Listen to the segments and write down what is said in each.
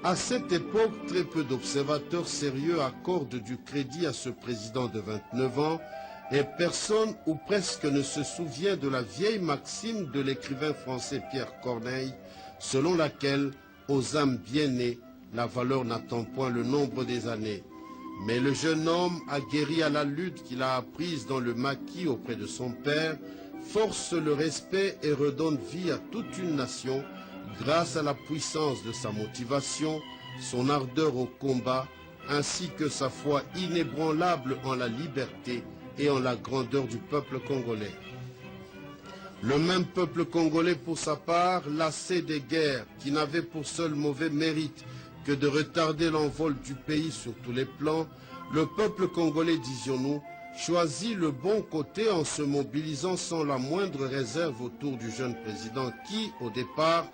À cette époque, très peu d'observateurs sérieux accordent du crédit à ce président de 29 ans et personne ou presque ne se souvient de la vieille maxime de l'écrivain français Pierre Corneille, selon laquelle, aux âmes bien nées, la valeur n'attend point le nombre des années. Mais le jeune homme, aguerri à la lutte qu'il a apprise dans le maquis auprès de son père, force le respect et redonne vie à toute une nation grâce à la puissance de sa motivation, son ardeur au combat, ainsi que sa foi inébranlable en la liberté et en la grandeur du peuple congolais. Le même peuple congolais, pour sa part, lassé des guerres, qui n'avait pour seul mauvais mérite que de retarder l'envol du pays sur tous les plans, le peuple congolais, disions-nous, choisit le bon côté en se mobilisant sans la moindre réserve autour du jeune président qui, au départ,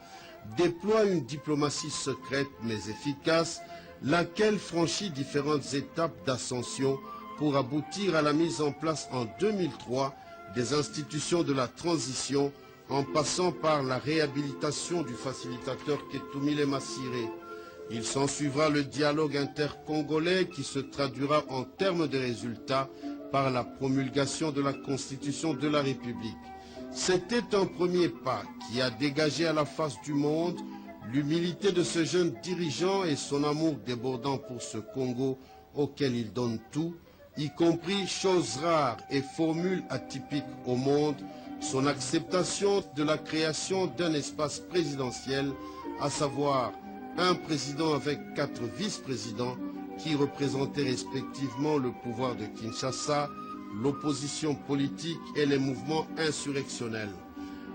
déploie une diplomatie secrète mais efficace, laquelle franchit différentes étapes d'ascension pour aboutir à la mise en place en 2003 des institutions de la transition en passant par la réhabilitation du facilitateur Ketumile Massiré. Il s'ensuivra le dialogue intercongolais qui se traduira en termes de résultats par la promulgation de la Constitution de la République. C'était un premier pas qui a dégagé à la face du monde l'humilité de ce jeune dirigeant et son amour débordant pour ce Congo auquel il donne tout, y compris choses rares et formules atypiques au monde, son acceptation de la création d'un espace présidentiel, à savoir un président avec 4 vice-présidents qui représentaient respectivement le pouvoir de Kinshasa, l'opposition politique et les mouvements insurrectionnels.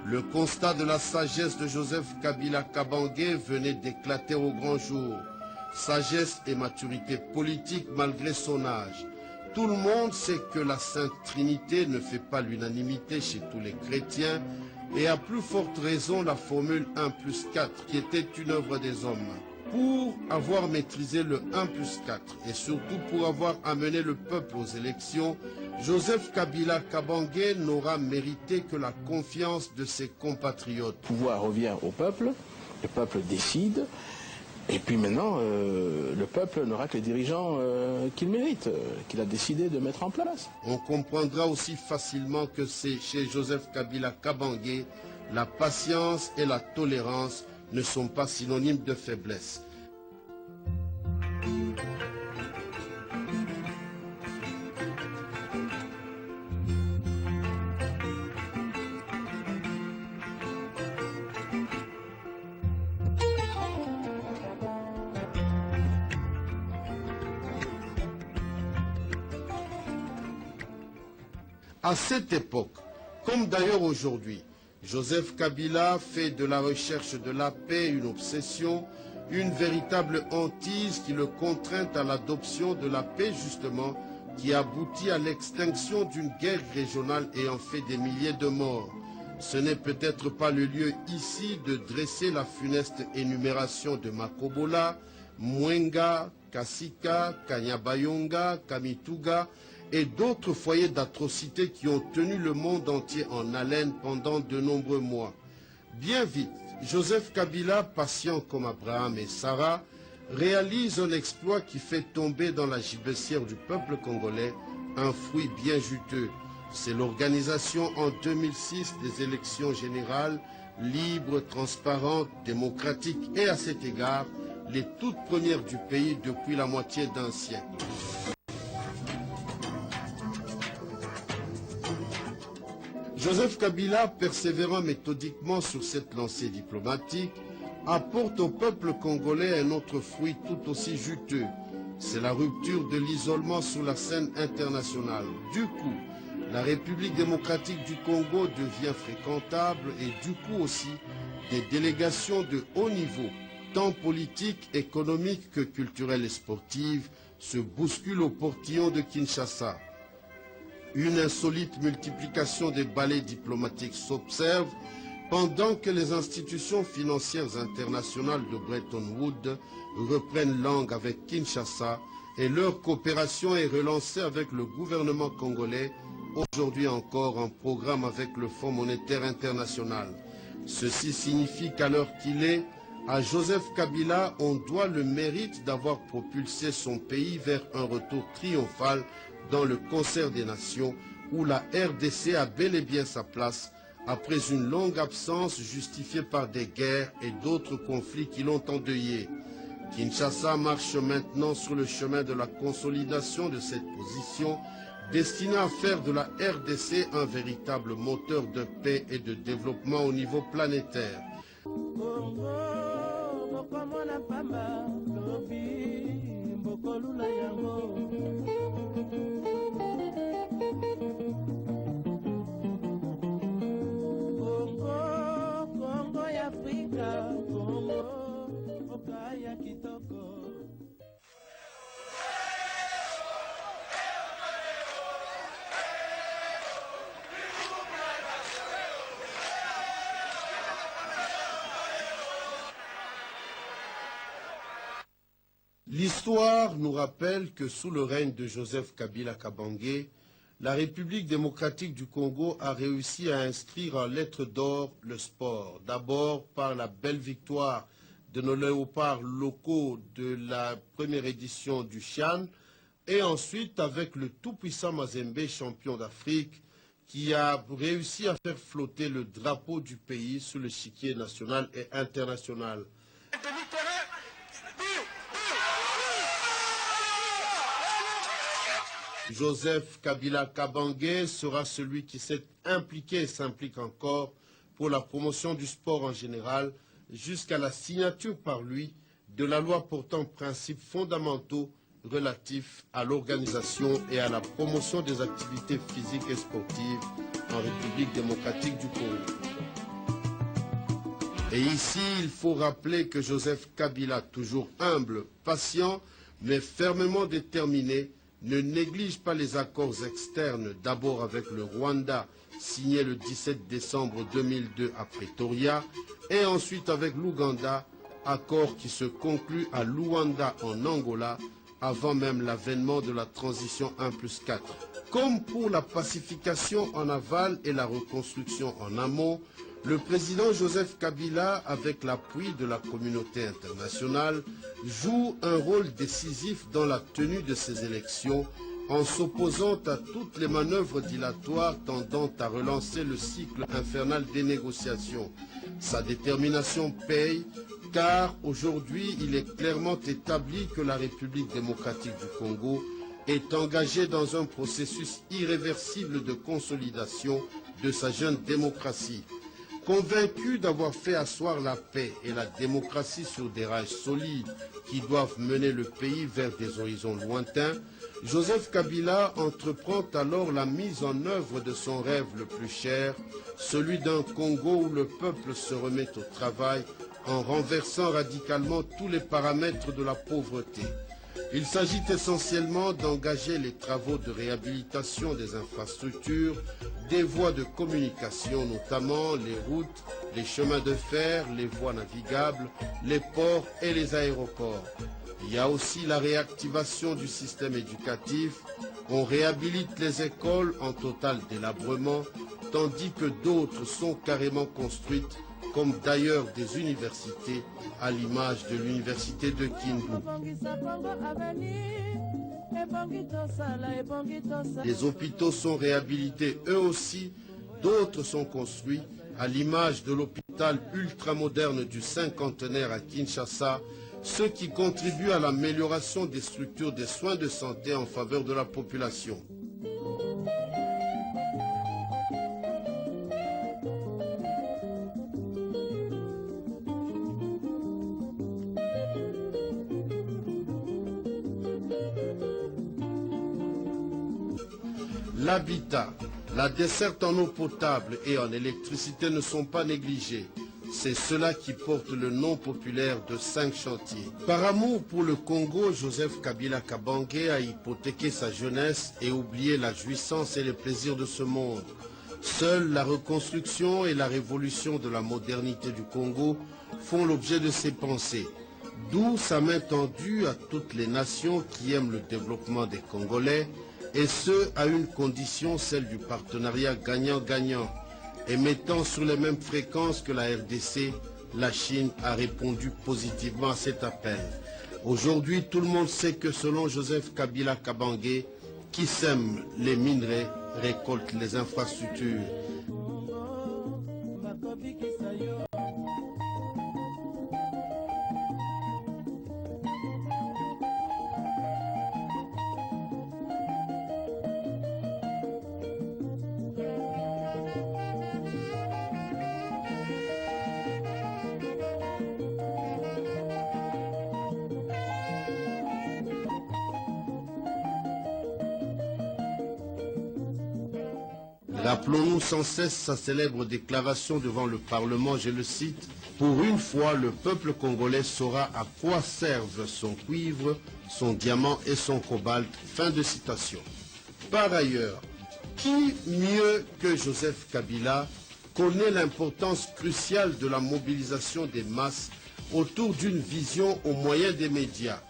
Le constat de la sagesse de Joseph Kabila Kabange venait d'éclater au grand jour. Sagesse et maturité politique malgré son âge. Tout le monde sait que la Sainte Trinité ne fait pas l'unanimité chez tous les chrétiens et à plus forte raison la formule 1+4 qui était une œuvre des hommes. Pour avoir maîtrisé le 1+4 et surtout pour avoir amené le peuple aux élections, Joseph Kabila Kabange n'aura mérité que la confiance de ses compatriotes. Le pouvoir revient au peuple, le peuple décide, et puis maintenant, le peuple n'aura que les dirigeants qu'il mérite, qu'il a décidé de mettre en place. On comprendra aussi facilement que c'est chez Joseph Kabila Kabange, la patience et la tolérance ne sont pas synonymes de faiblesse. À cette époque, comme d'ailleurs aujourd'hui, Joseph Kabila fait de la recherche de la paix une obsession, une véritable hantise qui le contraint à l'adoption de la paix justement, qui aboutit à l'extinction d'une guerre régionale ayant fait des milliers de morts. Ce n'est peut-être pas le lieu ici de dresser la funeste énumération de Makobola, Mwenga, Kasika, Kanyabayonga, Kamituga, et d'autres foyers d'atrocités qui ont tenu le monde entier en haleine pendant de nombreux mois. Bien vite, Joseph Kabila, patient comme Abraham et Sarah, réalise un exploit qui fait tomber dans la gibecière du peuple congolais un fruit bien juteux. C'est l'organisation en 2006 des élections générales, libres, transparentes, démocratiques et à cet égard, les toutes premières du pays depuis la moitié d'un siècle. Joseph Kabila, persévérant méthodiquement sur cette lancée diplomatique, apporte au peuple congolais un autre fruit tout aussi juteux. C'est la rupture de l'isolement sur la scène internationale. Du coup, la République démocratique du Congo devient fréquentable et du coup aussi des délégations de haut niveau, tant politiques, économiques que culturelles et sportives, se bousculent au portillon de Kinshasa. Une insolite multiplication des balais diplomatiques s'observe pendant que les institutions financières internationales de Bretton Woods reprennent langue avec Kinshasa et leur coopération est relancée avec le gouvernement congolais, aujourd'hui encore en programme avec le Fonds monétaire international. Ceci signifie qu'à l'heure qu'il est, À Joseph Kabila, on doit le mérite d'avoir propulsé son pays vers un retour triomphal dans le concert des nations où la RDC a bel et bien sa place après une longue absence justifiée par des guerres et d'autres conflits qui l'ont endeuillé. Kinshasa marche maintenant sur le chemin de la consolidation de cette position destinée à faire de la RDC un véritable moteur de paix et de développement au niveau planétaire. L'histoire nous rappelle que sous le règne de Joseph Kabila Kabange, la République démocratique du Congo a réussi à inscrire en lettres d'or le sport. D'abord par la belle victoire de nos léopards locaux de la première édition du Chan, et ensuite avec le tout-puissant Mazembe, champion d'Afrique, qui a réussi à faire flotter le drapeau du pays sur l'échiquier national et international. Joseph Kabila Kabange sera celui qui s'est impliqué et s'implique encore pour la promotion du sport en général, jusqu'à la signature par lui de la loi portant principes fondamentaux relatifs à l'organisation et à la promotion des activités physiques et sportives en République démocratique du Congo. Et ici, il faut rappeler que Joseph Kabila, toujours humble, patient, mais fermement déterminé, ne néglige pas les accords externes, d'abord avec le Rwanda, signé le 17 décembre 2002 à Pretoria, et ensuite avec l'Ouganda, accord qui se conclut à Luanda en Angola, avant même l'avènement de la transition 1+4. Comme pour la pacification en aval et la reconstruction en amont, le président Joseph Kabila, avec l'appui de la communauté internationale, joue un rôle décisif dans la tenue de ces élections en s'opposant à toutes les manœuvres dilatoires tendant à relancer le cycle infernal des négociations. Sa détermination paye, car aujourd'hui il est clairement établi que la République démocratique du Congo est engagée dans un processus irréversible de consolidation de sa jeune démocratie. Convaincu d'avoir fait asseoir la paix et la démocratie sur des rails solides qui doivent mener le pays vers des horizons lointains, Joseph Kabila entreprend alors la mise en œuvre de son rêve le plus cher, celui d'un Congo où le peuple se remet au travail en renversant radicalement tous les paramètres de la pauvreté. Il s'agit essentiellement d'engager les travaux de réhabilitation des infrastructures, des voies de communication, notamment les routes, les chemins de fer, les voies navigables, les ports et les aéroports. Il y a aussi la réactivation du système éducatif. On réhabilite les écoles en total délabrement, tandis que d'autres sont carrément construites, comme d'ailleurs des universités, à l'image de l'université de Kindu. Les hôpitaux sont réhabilités eux aussi, d'autres sont construits, à l'image de l'hôpital ultramoderne du cinquantenaire à Kinshasa, ce qui contribue à l'amélioration des structures des soins de santé en faveur de la population. L'habitat, la desserte en eau potable et en électricité ne sont pas négligés. C'est cela qui porte le nom populaire de 5 chantiers. Par amour pour le Congo, Joseph Kabila Kabange a hypothéqué sa jeunesse et oublié la jouissance et les plaisirs de ce monde. Seule la reconstruction et la révolution de la modernité du Congo font l'objet de ses pensées. D'où sa main tendue à toutes les nations qui aiment le développement des Congolais, et ce, à une condition, celle du partenariat gagnant-gagnant, émettant sur les mêmes fréquences que la RDC la Chine a répondu positivement à cet appel. Aujourd'hui, tout le monde sait que selon Joseph Kabila Kabange, qui sème les minerais récolte les infrastructures. Rappelons-nous sans cesse sa célèbre déclaration devant le Parlement, je le cite, « Pour une fois, le peuple congolais saura à quoi servent son cuivre, son diamant et son cobalt. » Fin de citation. Par ailleurs, qui mieux que Joseph Kabila connaît l'importance cruciale de la mobilisation des masses autour d'une vision au moyen des médias?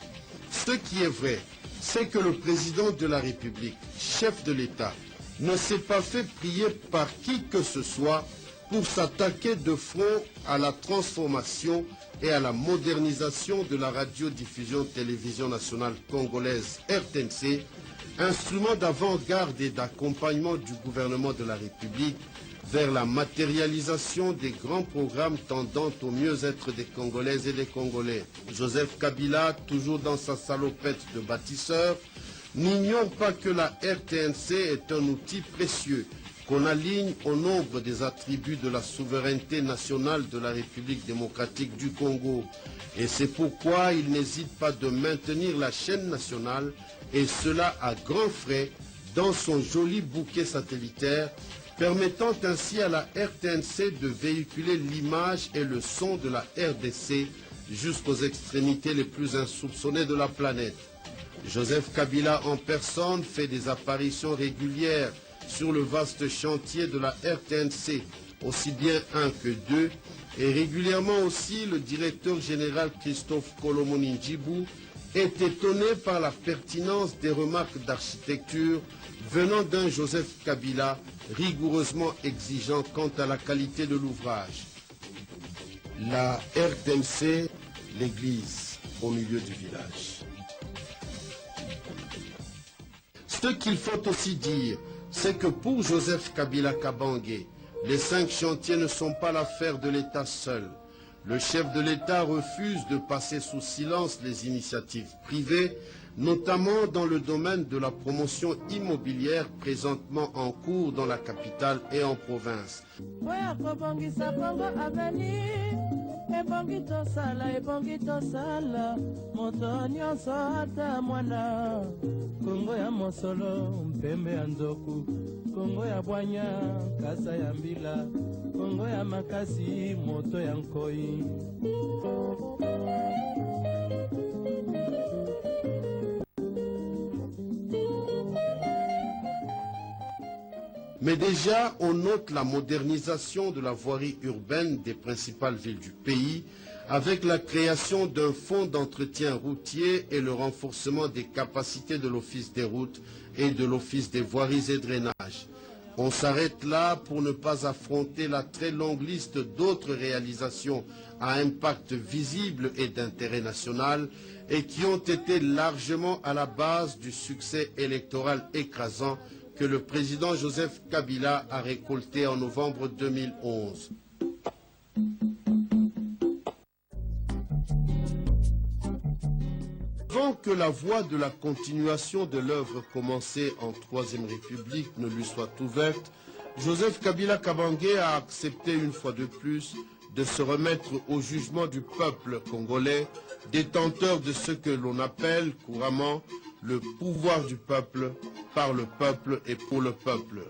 Ce qui est vrai, c'est que le président de la République, chef de l'État, ne s'est pas fait prier par qui que ce soit pour s'attaquer de front à la transformation et à la modernisation de la radiodiffusion-télévision nationale congolaise RTNC, instrument d'avant-garde et d'accompagnement du gouvernement de la République vers la matérialisation des grands programmes tendant au mieux-être des Congolaises et des Congolais. Joseph Kabila, toujours dans sa salopette de bâtisseur, n'ignore pas que la RTNC est un outil précieux qu'on aligne au nombre des attributs de la souveraineté nationale de la République démocratique du Congo. Et c'est pourquoi il n'hésite pas de maintenir la chaîne nationale, et cela à grands frais, dans son joli bouquet satellitaire, permettant ainsi à la RTNC de véhiculer l'image et le son de la RDC jusqu'aux extrémités les plus insoupçonnées de la planète. Joseph Kabila en personne fait des apparitions régulières sur le vaste chantier de la RTNC, aussi bien un que deux, et régulièrement aussi le directeur général Christophe Kolomoni Ndjibou est étonné par la pertinence des remarques d'architecture venant d'un Joseph Kabila rigoureusement exigeant quant à la qualité de l'ouvrage. La RTNC, l'église au milieu du village. Ce qu'il faut aussi dire, c'est que pour Joseph Kabila Kabange, les 5 chantiers ne sont pas l'affaire de l'État seul. Le chef de l'État refuse de passer sous silence les initiatives privées, notamment dans le domaine de la promotion immobilière présentement en cours dans la capitale et en province. Ebongi tosala moto nyonso ata mwana Kongo ya mosolo mpembe ya nzoku Kongo ya bwanya kasa ya mbila Kongo ya makasi moto ya nkoi. Mais déjà, on note la modernisation de la voirie urbaine des principales villes du pays avec la création d'un fonds d'entretien routier et le renforcement des capacités de l'Office des routes et de l'Office des voiries et drainages. On s'arrête là pour ne pas affronter la très longue liste d'autres réalisations à impact visible et d'intérêt national et qui ont été largement à la base du succès électoral écrasant que le président Joseph Kabila a récolté en novembre 2011. Avant que la voie de la continuation de l'œuvre commencée en Troisième République ne lui soit ouverte, Joseph Kabila Kabange a accepté une fois de plus de se remettre au jugement du peuple congolais, détenteur de ce que l'on appelle couramment le pouvoir du peuple, par le peuple et pour le peuple.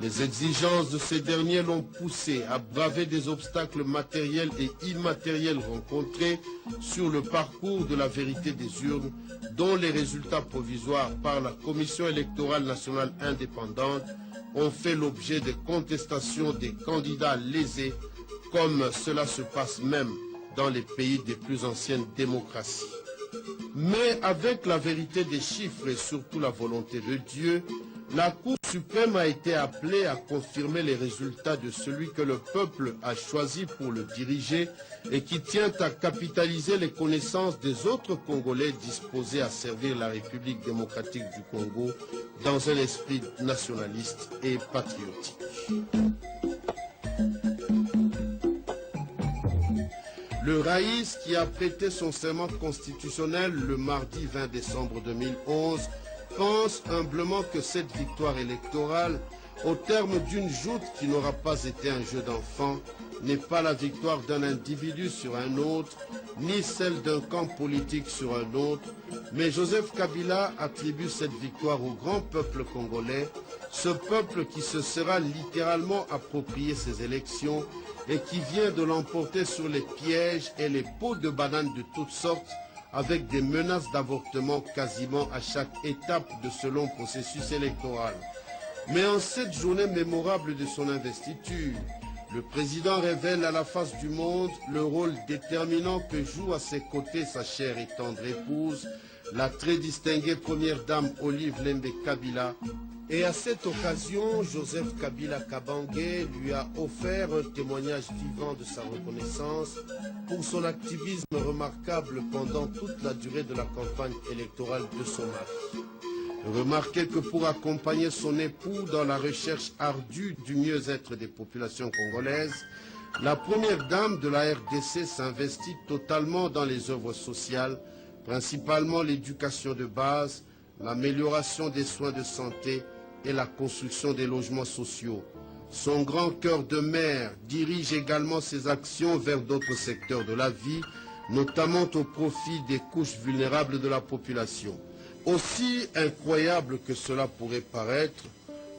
Les exigences de ces derniers l'ont poussé à braver des obstacles matériels et immatériels rencontrés sur le parcours de la vérité des urnes, dont les résultats provisoires par la Commission électorale nationale indépendante ont fait l'objet de contestations des candidats lésés, comme cela se passe même dans les pays des plus anciennes démocraties. Mais avec la vérité des chiffres et surtout la volonté de Dieu, La Cour suprême a été appelée à confirmer les résultats de celui que le peuple a choisi pour le diriger et qui tient à capitaliser les connaissances des autres Congolais disposés à servir la République démocratique du Congo dans un esprit nationaliste et patriotique. Le Raïs, qui a prêté son serment constitutionnel le mardi 20 décembre 2011, pense humblement que cette victoire électorale, au terme d'une joute qui n'aura pas été un jeu d'enfant, n'est pas la victoire d'un individu sur un autre, ni celle d'un camp politique sur un autre, mais Joseph Kabila attribue cette victoire au grand peuple congolais, ce peuple qui se sera littéralement approprié ces élections et qui vient de l'emporter sur les pièges et les pots de bananes de toutes sortes, avec des menaces d'avortement quasiment à chaque étape de ce long processus électoral. Mais en cette journée mémorable de son investiture, le président révèle à la face du monde le rôle déterminant que joue à ses côtés sa chère et tendre épouse, la très distinguée première dame Olive Lembe Kabila. Et à cette occasion, Joseph Kabila Kabange lui a offert un témoignage vivant de sa reconnaissance pour son activisme remarquable pendant toute la durée de la campagne électorale de son mari. Remarquez que pour accompagner son époux dans la recherche ardue du mieux-être des populations congolaises, la première dame de la RDC s'investit totalement dans les œuvres sociales, principalement l'éducation de base, l'amélioration des soins de santé et la construction des logements sociaux. Son grand cœur de mère dirige également ses actions vers d'autres secteurs de la vie, notamment au profit des couches vulnérables de la population. Aussi incroyable que cela pourrait paraître,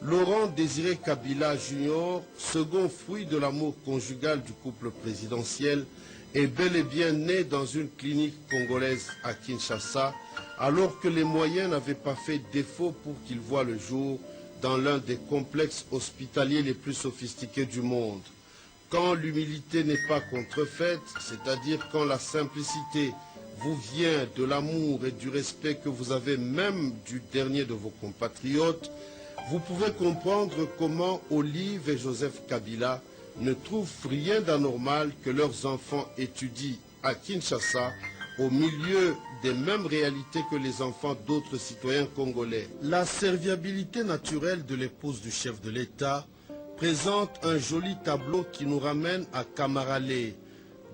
Laurent Désiré Kabila Junior, second fruit de l'amour conjugal du couple présidentiel, est bel et bien né dans une clinique congolaise à Kinshasa, alors que les moyens n'avaient pas fait défaut pour qu'il voie le jour dans l'un des complexes hospitaliers les plus sophistiqués du monde. Quand l'humilité n'est pas contrefaite, c'est-à-dire quand la simplicité vous vient de l'amour et du respect que vous avez même du dernier de vos compatriotes, vous pouvez comprendre comment Olive et Joseph Kabila ne trouvent rien d'anormal que leurs enfants étudient à Kinshasa au milieu des mêmes réalités que les enfants d'autres citoyens congolais. La serviabilité naturelle de l'épouse du chef de l'État présente un joli tableau qui nous ramène à Kamaralé,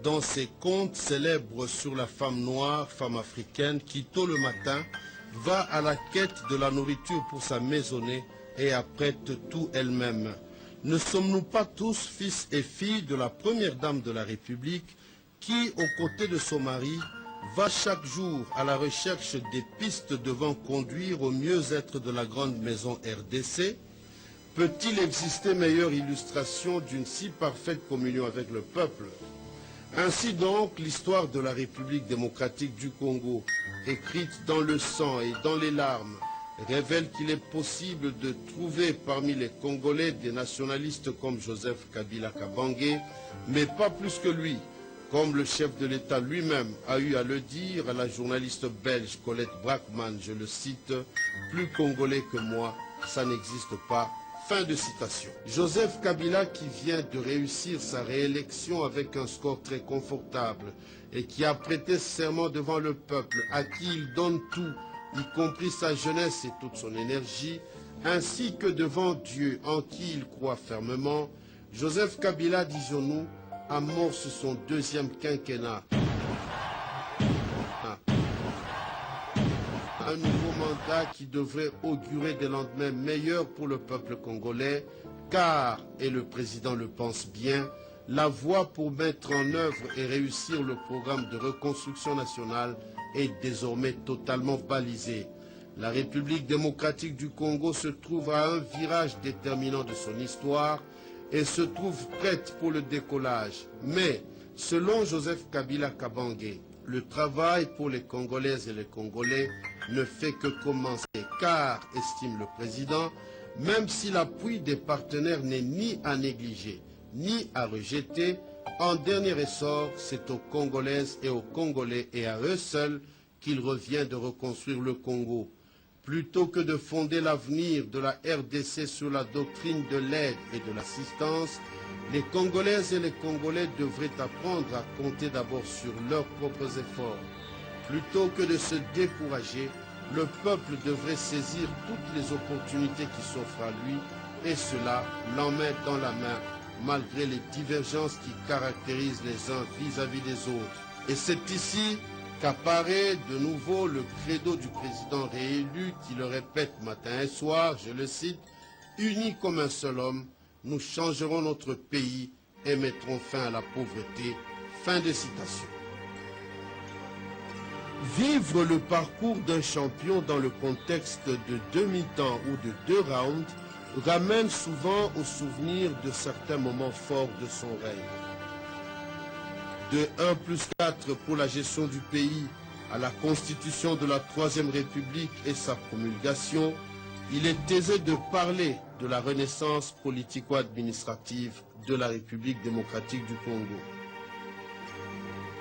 dans ses contes célèbres sur la femme noire, femme africaine, qui tôt le matin va à la quête de la nourriture pour sa maisonnée et apprête tout elle-même. Ne sommes-nous pas tous fils et filles de la première dame de la République qui, aux côtés de son mari, va chaque jour à la recherche des pistes devant conduire au mieux-être de la grande maison RDC? Peut-il exister meilleure illustration d'une si parfaite communion avec le peuple? Ainsi donc, l'histoire de la République démocratique du Congo, écrite dans le sang et dans les larmes, révèle qu'il est possible de trouver parmi les Congolais des nationalistes comme Joseph Kabila Kabange, mais pas plus que lui, comme le chef de l'État lui-même a eu à le dire à la journaliste belge Colette Brackman, je le cite, « Plus congolais que moi, ça n'existe pas ». Fin de citation. Joseph Kabila, qui vient de réussir sa réélection avec un score très confortable et qui a prêté serment devant le peuple, à qui il donne tout, y compris sa jeunesse et toute son énergie, ainsi que devant Dieu en qui il croit fermement, Joseph Kabila, disons-nous, amorce son deuxième quinquennat. Un nouveau mandat qui devrait augurer des lendemains meilleurs pour le peuple congolais, car, et le président le pense bien, la voie pour mettre en œuvre et réussir le programme de reconstruction nationale est désormais totalement balisée. La République démocratique du Congo se trouve à un virage déterminant de son histoire et se trouve prête pour le décollage. Mais, selon Joseph Kabila Kabange, le travail pour les Congolaises et les Congolais ne fait que commencer, car, estime le président, même si l'appui des partenaires n'est ni à négliger, ni à rejeter, en dernier ressort, c'est aux Congolaises et aux Congolais et à eux seuls qu'il revient de reconstruire le Congo. Plutôt que de fonder l'avenir de la RDC sur la doctrine de l'aide et de l'assistance, les Congolaises et les Congolais devraient apprendre à compter d'abord sur leurs propres efforts. Plutôt que de se décourager, le peuple devrait saisir toutes les opportunités qui s'offrent à lui, et cela l'en met dans la main, malgré les divergences qui caractérisent les uns vis-à-vis des autres. Et c'est ici qu'apparaît de nouveau le credo du président réélu qui le répète matin et soir, je le cite, « Unis comme un seul homme, nous changerons notre pays et mettrons fin à la pauvreté. » Fin de citation. Vivre le parcours d'un champion dans le contexte de demi-temps ou de 2 rounds ramène souvent au souvenir de certains moments forts de son règne. De 1+4 pour la gestion du pays à la constitution de la Troisième République et sa promulgation, il est aisé de parler de la renaissance politico-administrative de la République démocratique du Congo.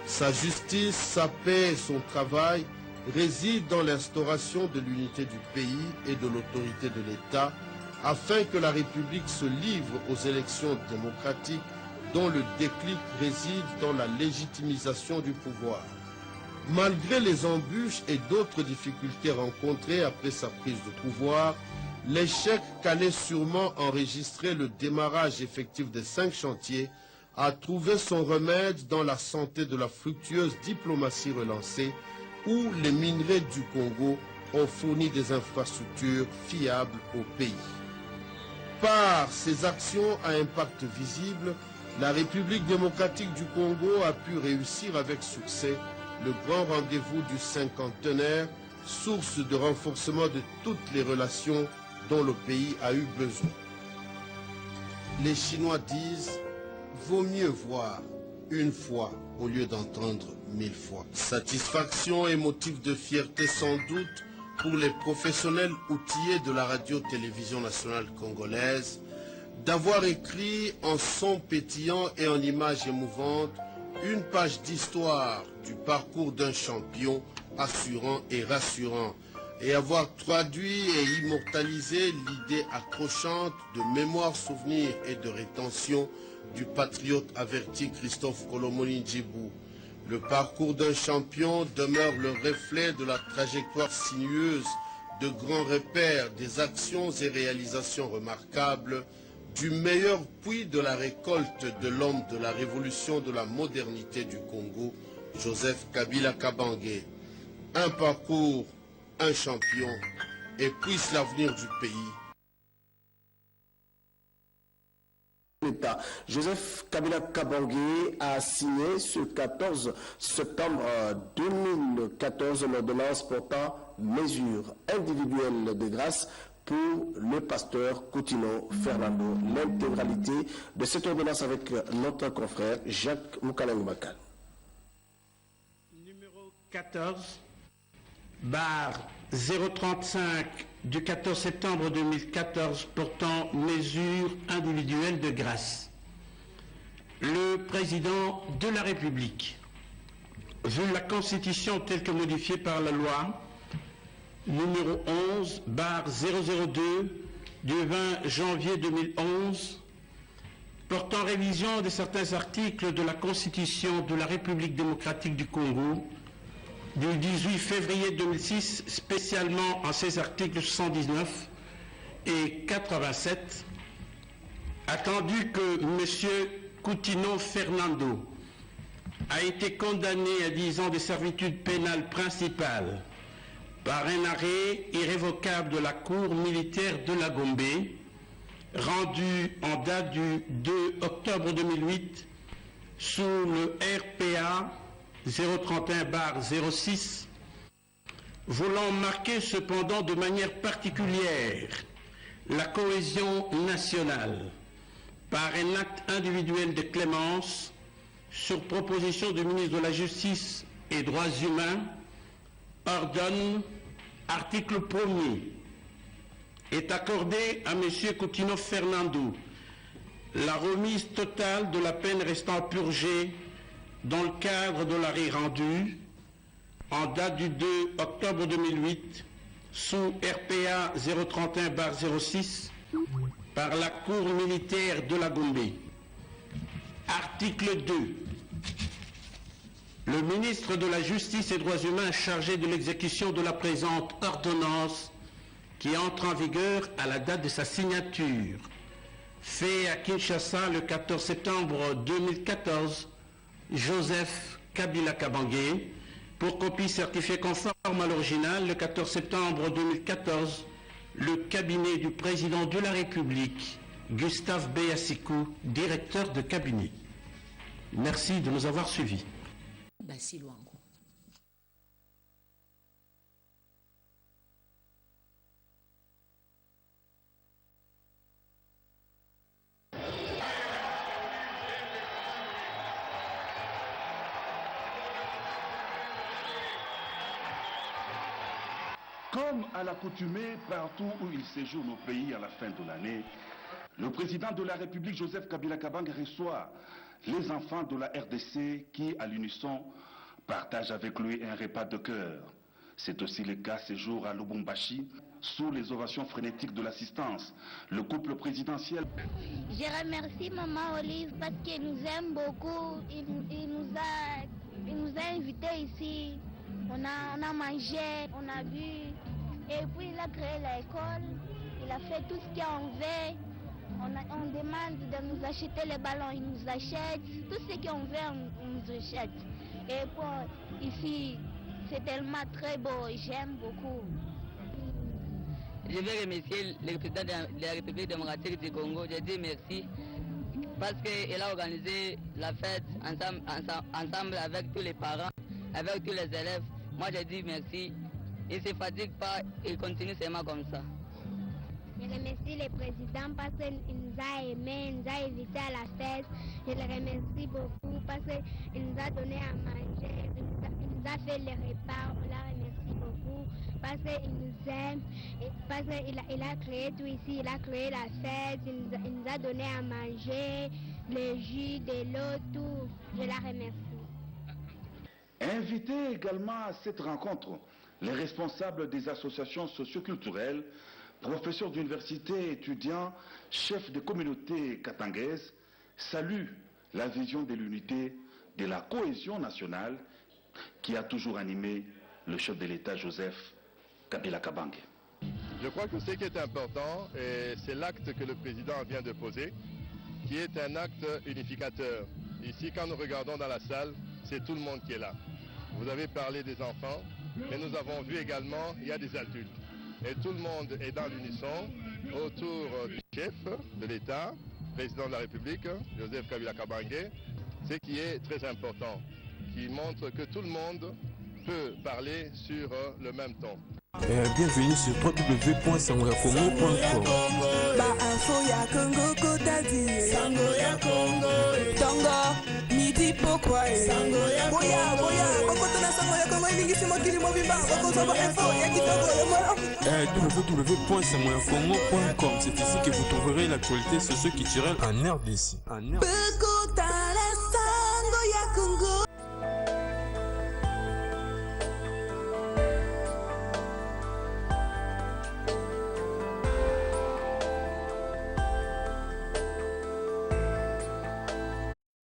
Sa justice, sa paix et son travail résident dans l'instauration de l'unité du pays et de l'autorité de l'État, afin que la République se livre aux élections démocratiques dont le déclic réside dans la légitimisation du pouvoir. Malgré les embûches et d'autres difficultés rencontrées après sa prise de pouvoir, l'échec qu'allait sûrement enregistrer le démarrage effectif des 5 chantiers a trouvé son remède dans la santé de la fructueuse diplomatie relancée, où les minerais du Congo ont fourni des infrastructures fiables au pays. Par ses actions à impact visible, la République démocratique du Congo a pu réussir avec succès le grand rendez-vous du cinquantenaire, source de renforcement de toutes les relations dont le pays a eu besoin. Les Chinois disent « vaut mieux voir une fois au lieu d'entendre 1000 fois ». Satisfaction et motif de fierté sans doute pour les professionnels outillés de la radio-télévision nationale congolaise d'avoir écrit en son pétillant et en images émouvantes une page d'histoire du parcours d'un champion assurant et rassurant, et avoir traduit et immortalisé l'idée accrochante de mémoire, souvenir et de rétention du patriote averti Christophe Kolomoni Djibou. Le parcours d'un champion demeure le reflet de la trajectoire sinueuse de grands repères, des actions et réalisations remarquables, du meilleur puits de la récolte de l'homme de la révolution de la modernité du Congo, Joseph Kabila Kabange. Un parcours, un champion, et puisse l'avenir du pays. L'État. Joseph Kabila Kabange a signé ce 14 septembre 2014 l'ordonnance portant mesures individuelles de grâce pour le pasteur Coutinho Fernando. L'intégralité de cette ordonnance avec notre confrère Jacques Moukalangoumakan. Numéro 14, barre 035 du 14 septembre 2014 portant mesures individuelles de grâce. Le président de la République, vu la Constitution telle que modifiée par la loi numéro 11, barre 002 du 20 janvier 2011, portant révision de certains articles de la Constitution de la République démocratique du Congo, du 18 février 2006, spécialement en ses articles 119 et 87, attendu que M. Coutinho Fernando a été condamné à 10 ans de servitude pénale principale par un arrêt irrévocable de la Cour militaire de la Gombe, rendu en date du 2 octobre 2008 sous le RPA 031-06, voulant marquer cependant de manière particulière la cohésion nationale par un acte individuel de clémence sur proposition du ministre de la Justice et Droits humains, ordonne, article 1er, est accordé à M. Coutinho Fernando la remise totale de la peine restant purgée dans le cadre de l'arrêt rendu en date du 2 octobre 2008 sous RPA 031-06 par la Cour militaire de la Gombe. Article 2. Le ministre de la Justice et Droits humains chargé de l'exécution de la présente ordonnance qui entre en vigueur à la date de sa signature, fait à Kinshasa le 14 septembre 2014, Joseph Kabila Kabange, pour copie certifiée conforme à l'original le 14 septembre 2014, le cabinet du président de la République, Gustave Beyassikou, directeur de cabinet. Merci de nous avoir suivis. Comme à l'accoutumée partout où il séjourne au pays à la fin de l'année, le président de la République, Joseph Kabila Kabange, reçoit les enfants de la RDC qui, à l'unisson, partagent avec lui un repas de cœur. C'est aussi le cas ce jour à Lubumbashi, sous les ovations frénétiques de l'assistance. Le couple présidentiel... Je remercie Maman Olive parce qu'elle nous aime beaucoup. Il nous a invités ici. On a mangé, on a bu. Et puis il a créé l'école. Il a fait tout ce qu'on veut. On demande de nous acheter les ballons, il nous achète. Tout ce qu'on veut, on nous achète. Et puis ici, c'est tellement très beau. J'aime beaucoup. Je vais remercier le président de la République démocratique du Congo. Je dis merci parce qu'il a organisé la fête ensemble avec tous les parents, avec tous les élèves. Moi, je dis merci. Il ne se fatigue pas, il continue seulement comme ça. Je remercie le président parce qu'il nous a aimés, il nous a invités à la fête. Je le remercie beaucoup parce qu'il nous a donné à manger, il nous a fait les repas. On la remercie beaucoup parce qu'il nous aime, parce qu'il a créé tout ici, il a créé la fête, il nous a donné à manger, le jus, de l'eau, tout. Je la remercie. Invité également à cette rencontre, les responsables des associations socioculturelles, professeurs d'université, étudiants, chefs de communautés katangaises, saluent la vision de l'unité, de la cohésion nationale qui a toujours animé le chef de l'État Joseph Kabila Kabange. Je crois que ce qui est important, c'est l'acte que le président vient de poser, qui est un acte unificateur. Ici, quand nous regardons dans la salle, c'est tout le monde qui est là. Vous avez parlé des enfants, mais nous avons vu également, il y a des adultes. Et tout le monde est dans l'unisson autour du chef de l'État, président de la République, Joseph Kabila Kabange, ce qui est très important, qui montre que tout le monde peut parler sur le même ton. Bienvenue sur www.sangoyakongo.com. www.sangoyakongo.com. C'est ici que vous trouverez l'actualité socio-culturelle en RDC.